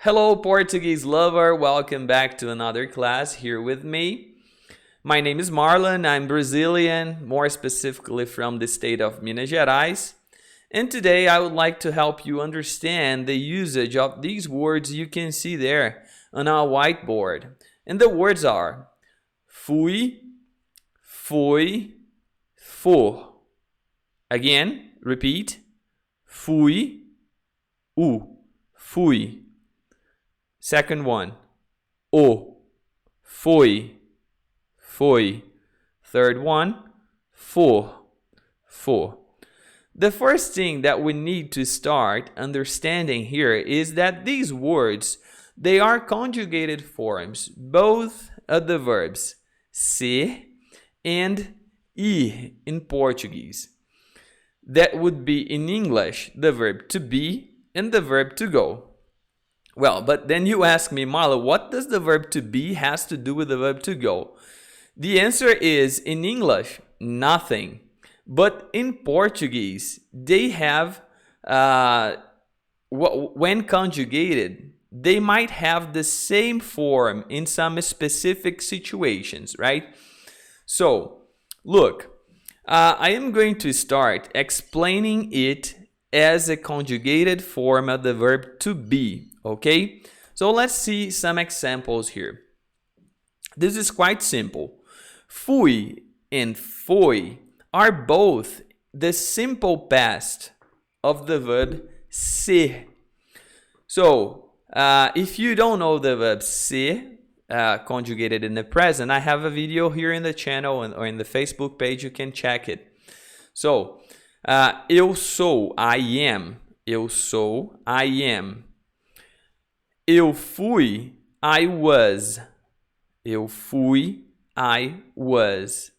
Hello, Portuguese lover. Welcome back to another class here with me. My name is Marlon. I'm Brazilian, more specifically from the state of Minas Gerais. And today I would like to help you understand the usage of these words you can see there on our whiteboard. And the words are fui, foi, for. Again, repeat. Fui, fui. Second one, foi, foi. Third one, for. The first thing that we need to start understanding here is that these words, they are conjugated forms, both of the verbs ser and ir in Portuguese. That would be in English the verb to be and the verb to go. Well, but then you ask me, Marla, what does the verb to be has to do with the verb to go? The answer is, in English, nothing. But in Portuguese, they have, when conjugated, they might have the same form in some specific situations, right? So, look, I am going to start explaining it as a conjugated form of the verb to be. Okay, so let's see some examples here. This is quite simple. Fui and foi are both the simple past of the verb ser. So, if you don't know the verb ser, conjugated in the present, I have a video here in the channel or in the Facebook page, you can check it. So, eu sou, I am. Eu sou, I am. Eu fui, I was. Eu fui, I was.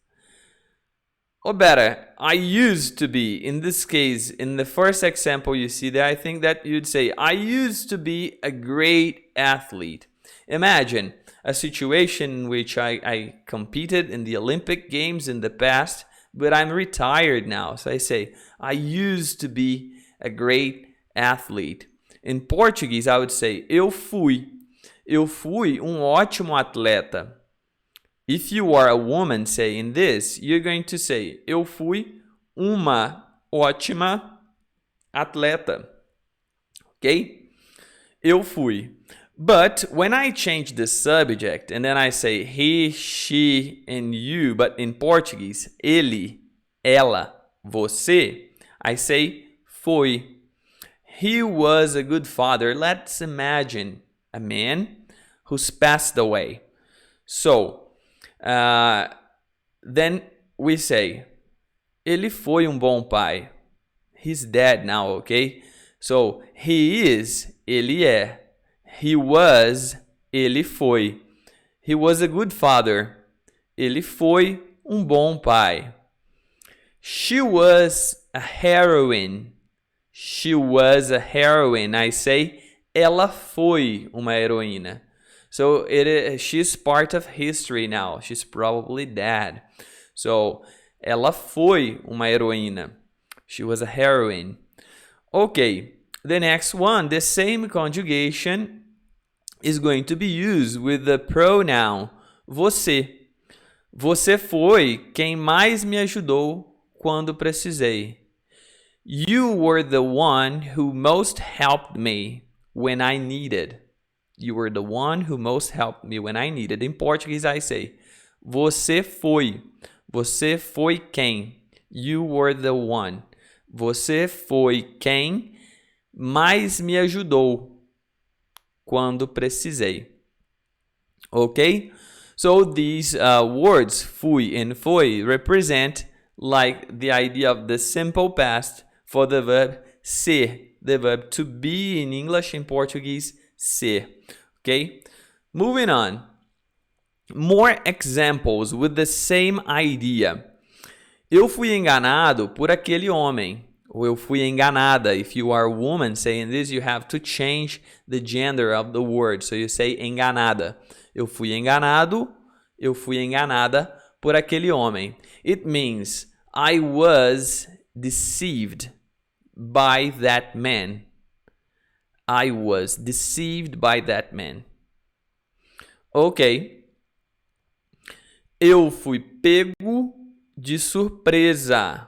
Or better, I used to be. In this case, in the first example you see there, I think that you'd say, I used to be a great athlete. Imagine a situation in which I competed in the Olympic Games in the past, but I'm retired now. So I say, I used to be a great athlete. In Portuguese, I would say, eu fui. Eu fui ótimo atleta. If you are a woman saying this, you're going to say, eu fui uma ótima atleta. Okay? Eu fui. But when I change the subject and then I say he, she, and you, but in Portuguese, ele, ela, você, I say foi. He was a good father. Let's imagine a man who's passed away. So, then we say, ele foi bom pai. He's dead now, okay? So, he is, ele é. He was, ele foi. He was a good father. Ele foi bom pai. She was a heroine. She was a heroine. I say, ela foi uma heroína. So she's part of history now. She's probably dead. So, ela foi uma heroína. She was a heroine. Okay, the next one, the same conjugation is going to be used with the pronoun você. Você foi quem mais me ajudou quando precisei. You were the one who most helped me when I needed. You were the one who most helped me when I needed. In Portuguese, I say, você foi. Você foi quem. You were the one. Você foi quem mais me ajudou quando precisei. Okay? So these words, fui and foi, represent like the idea of the simple past for the verb ser, the verb to be in English, in Portuguese, ser. Okay? Moving on. More examples with the same idea. Eu fui enganado por aquele homem. Ou eu fui enganada. If you are a woman saying this, you have to change the gender of the word. So you say enganada. Eu fui enganado, eu fui enganada por aquele homem. It means I was deceived by that man. I was deceived by that man. Ok. Eu fui pego de surpresa.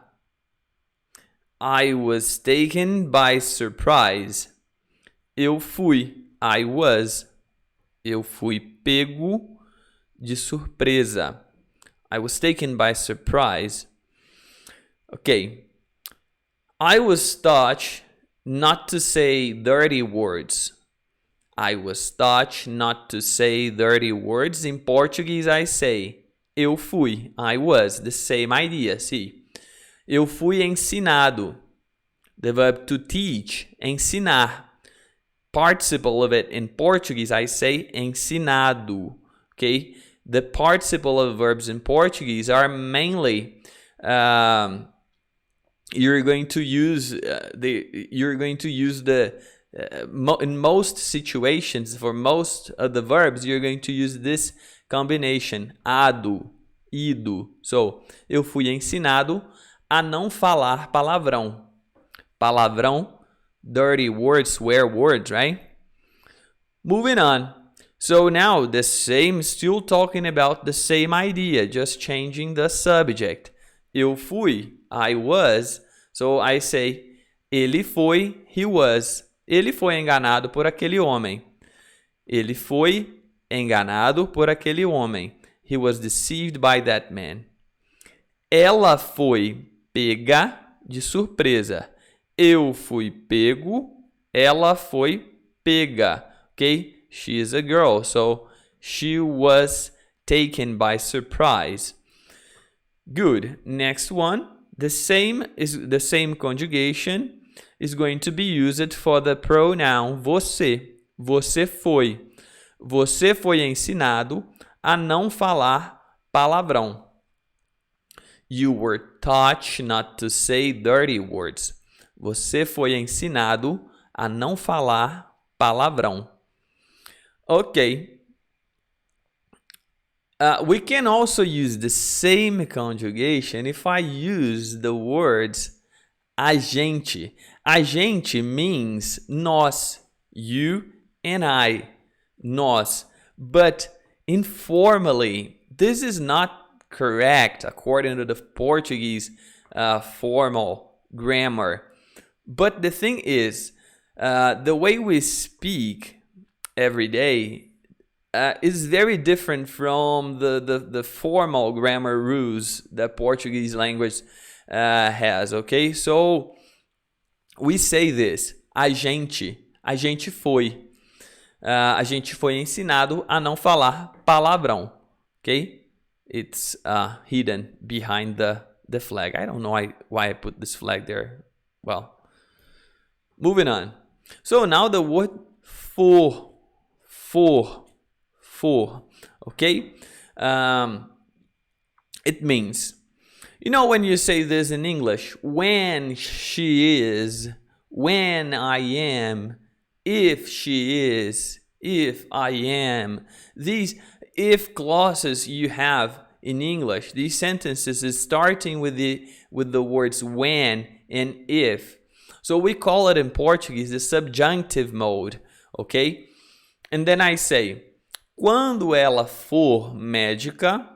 I was taken by surprise. Eu fui. I was. Eu fui pego de surpresa. I was taken by surprise. Okay. I was taught not to say dirty words. I was taught not to say dirty words. In Portuguese, I say eu fui. I was. The same idea, see? Eu fui ensinado. The verb to teach, ensinar. Participle of it in Portuguese, I say ensinado. Okay? The participle of verbs in Portuguese are mainly you're going to use in most situations, for most of the verbs, you're going to use this combination, ado, ido. So, eu fui ensinado a não falar palavrão. Palavrão, dirty words, swear words, right? Moving on. So now the same, still talking about the same idea, just changing the subject. Eu fui, I was. So I say, ele foi, he was. Ele foi enganado por aquele homem. Ele foi enganado por aquele homem. He was deceived by that man. Ela foi pega de surpresa. Eu fui pego. Ela foi pega. Okay? She is a girl, so she was taken by surprise. Good. Next one. The same conjugation is going to be used for the pronoun você. Você foi. Você foi ensinado a não falar palavrão. You were taught not to say dirty words. Você foi ensinado a não falar palavrão. Okay. We can also use the same conjugation if I use the words a gente. A gente means nós, you and I, nós. But informally, this is not correct according to the Portuguese formal grammar. But the thing is, the way we speak every day is very different from the formal grammar rules that Portuguese language has, okay? So we say this, a gente foi. A gente foi ensinado a não falar palavrão, okay? It's hidden behind the flag. I don't know why I put this flag there. Well, moving on. So now the word for, okay? It means, you know when you say this in English, when she is, when I am, if she is, if I am. These if clauses you have in English, these sentences is starting with the words when and if. So we call it in Portuguese the subjunctive mode, okay? And then I say, quando ela for médica,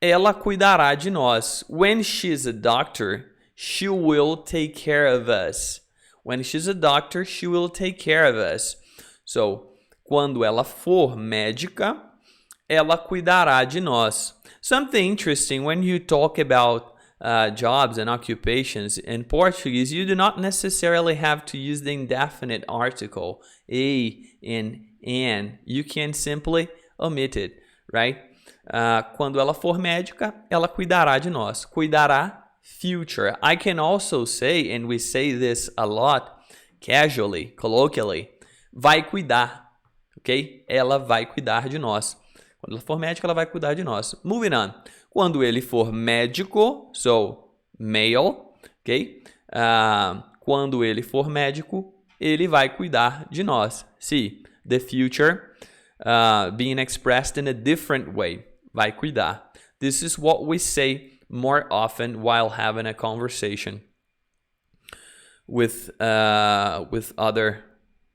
ela cuidará de nós. When she's a doctor, she will take care of us. When she's a doctor, she will take care of us. So, quando ela for médica, ela cuidará de nós. Something interesting, when you talk about jobs and occupations in Portuguese, you do not necessarily have to use the indefinite article, a and an. You can simply omit it, right? Quando ela for médica, ela cuidará de nós. Cuidará, future. I can also say, and we say this a lot, casually, colloquially, vai cuidar, ok? Ela vai cuidar de nós. Quando ela for médica, ela vai cuidar de nós. Moving on. Quando ele for médico, so, male, ok? Quando ele for médico, ele vai cuidar de nós. See, the future being expressed in a different way. Vai cuidar. This is what we say more often while having a conversation with other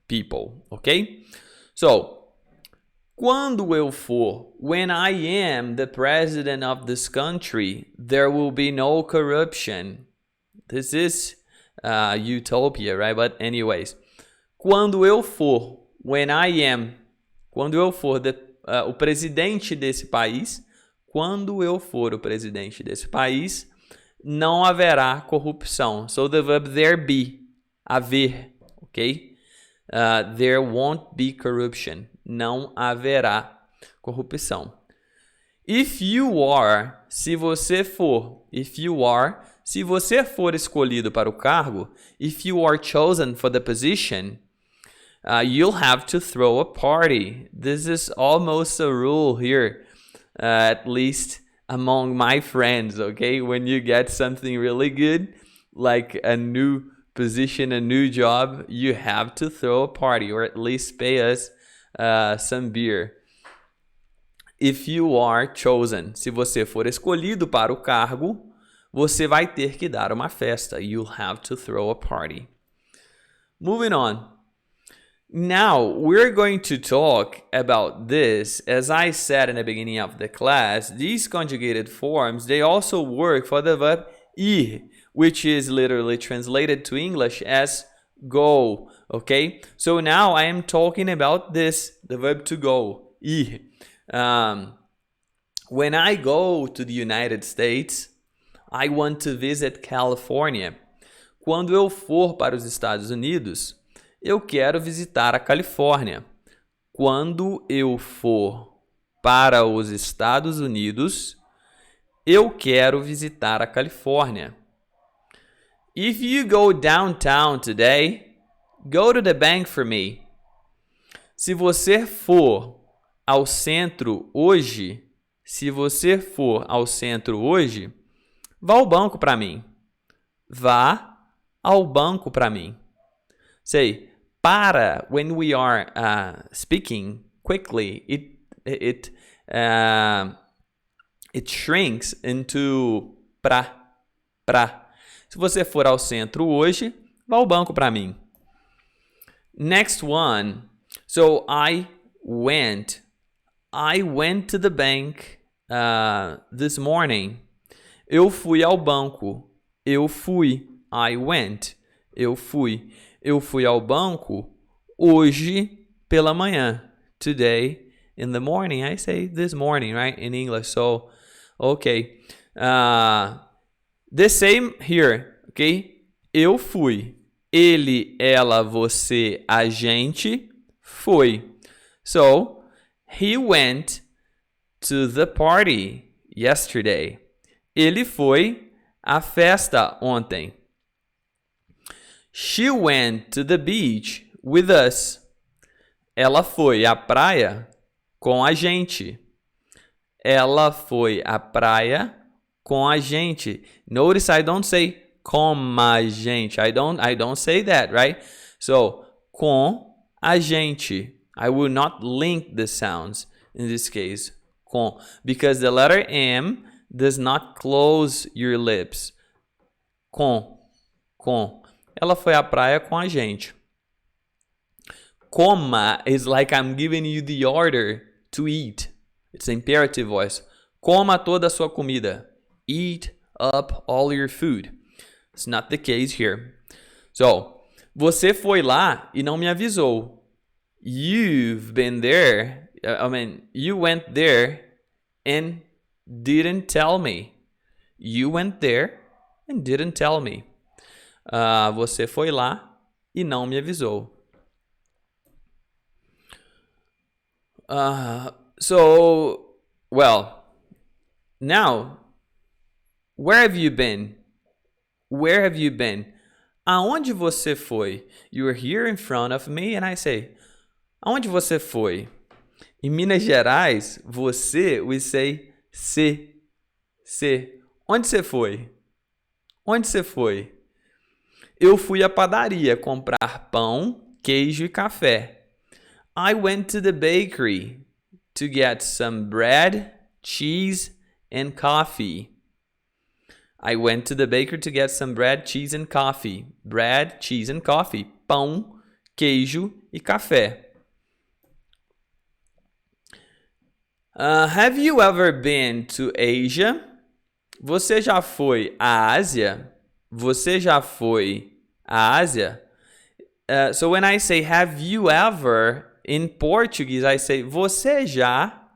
people, ok? So, quando eu for, when I am the president of this country, there will be no corruption. This is utopia, right? But anyways, quando eu for, when I am, quando eu for o presidente desse país, quando eu for o presidente desse país, não haverá corrupção. So the verb there be, haver, ok? There won't be corruption. Não haverá corrupção. If you are, se você for, if you are, se você for escolhido para o cargo, if you are chosen for the position, you'll have to throw a party. This is almost a rule here, at least among my friends, okay? When you get something really good, like a new position, a new job, you have to throw a party, or at least pay us some beer. If you are chosen, se você for escolhido para o cargo, você vai ter que dar uma festa. You'll have to throw a party. Moving on. Now, we're going to talk about this. As I said in the beginning of the class, these conjugated forms, they also work for the verb ir, which is literally translated to English as go, okay? So now I am talking about this, the verb to go, ir. When I go to the United States, I want to visit California. Quando eu for para os Estados Unidos, eu quero visitar a Califórnia. Quando eu for para os Estados Unidos, eu quero visitar a Califórnia. If you go downtown today, go to the bank for me. Se você for ao centro hoje, vá ao banco para mim. Vá ao banco para mim. Say, para, when we are speaking quickly, it shrinks into pra. Se você for ao centro hoje, vá ao banco para mim. Next one. So I went to the bank this morning. Eu fui ao banco. Eu fui. I went. Eu fui. Eu fui ao banco hoje pela manhã. Today in the morning. I say this morning, right? In English. So, okay. The same here, okay? Eu fui. Ele, ela, você, a gente foi. So, he went to the party yesterday. Ele foi à festa ontem. She went to the beach with us. Ela foi à praia com a gente. Ela foi à praia com a gente. Notice I don't say com a gente. I don't say that, right? So, com a gente. I will not link the sounds in this case. Com. Because the letter M does not close your lips. Com. Ela foi à praia com a gente. Coma is like I'm giving you the order to eat. It's an imperative voice. Coma toda a sua comida. Eat up all your food. It's not the case here. So, você foi lá e não me avisou. You've been there. You went there and didn't tell me. You went there and didn't tell me. Você foi lá e não me avisou. Now, where have you been? Where have you been? Aonde você foi? You are here in front of me and I say, aonde você foi? Em Minas Gerais, você, we say, se. Onde você foi? Onde você foi? Eu fui à padaria comprar pão, queijo e café. I went to the bakery to get some bread, cheese, and coffee. I went to the bakery to get some bread, cheese, and coffee. Bread, cheese, and coffee. Pão, queijo e café. Have you ever been to Asia? Você já foi à Ásia? Você já foi à Ásia? So when I say have you ever, in Portuguese I say você já.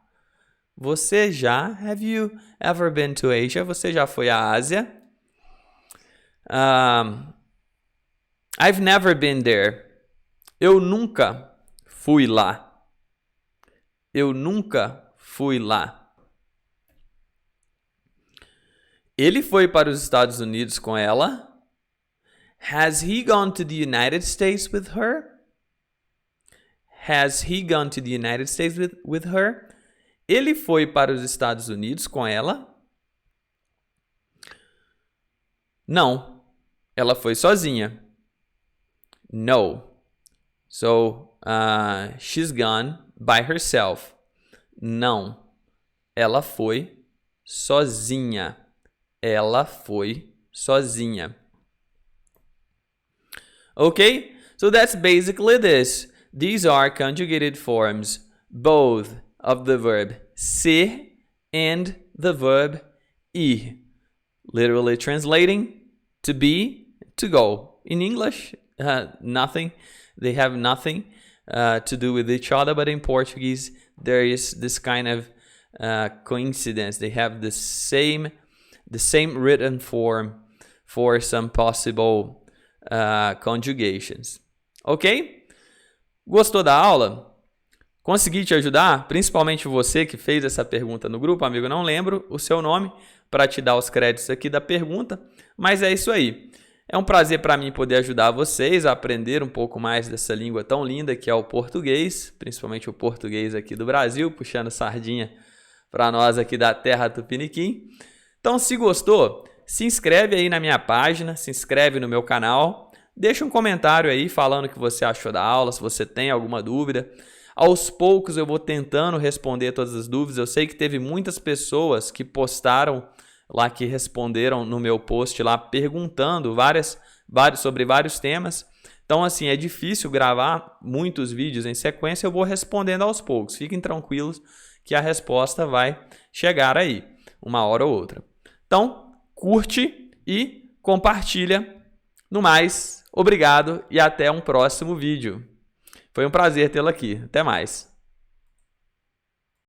Você já? Have you ever been to Asia? Você já foi à Ásia? I've never been there. Eu nunca fui lá. Eu nunca fui lá. Ele foi para os Estados Unidos com ela? Has he gone to the United States with her? Has he gone to the United States with her? Ele foi para os Estados Unidos com ela? Não. Ela foi sozinha. No. So, she's gone by herself. Não. Ela foi sozinha. Ela foi sozinha. Okay? So that's basically this. These are conjugated forms, both of the verb ser and the verb ir. Literally translating, to be, to go. In English, nothing. They have nothing to do with each other, but in Portuguese, there is this kind of coincidence. They have the same written form for some possible conjugations. Ok? Gostou da aula? Consegui te ajudar? Principalmente você que fez essa pergunta no grupo, amigo, não lembro o seu nome para te dar os créditos aqui da pergunta, mas é isso aí. É um prazer para mim poder ajudar vocês a aprender um pouco mais dessa língua tão linda que é o português, principalmente o português aqui do Brasil, puxando sardinha para nós aqui da terra tupiniquim. Então, se gostou, se inscreve aí na minha página, se inscreve no meu canal, deixa um comentário aí falando o que você achou da aula, se você tem alguma dúvida. Aos poucos eu vou tentando responder todas as dúvidas. Eu sei que teve muitas pessoas que postaram lá, que responderam no meu post lá, perguntando sobre vários temas. Então, assim, é difícil gravar muitos vídeos em sequência, eu vou respondendo aos poucos. Fiquem tranquilos que a resposta vai chegar aí, uma hora ou outra. Então, curte e compartilha. No mais, obrigado e até um próximo vídeo. Foi um prazer tê-lo aqui. Até mais.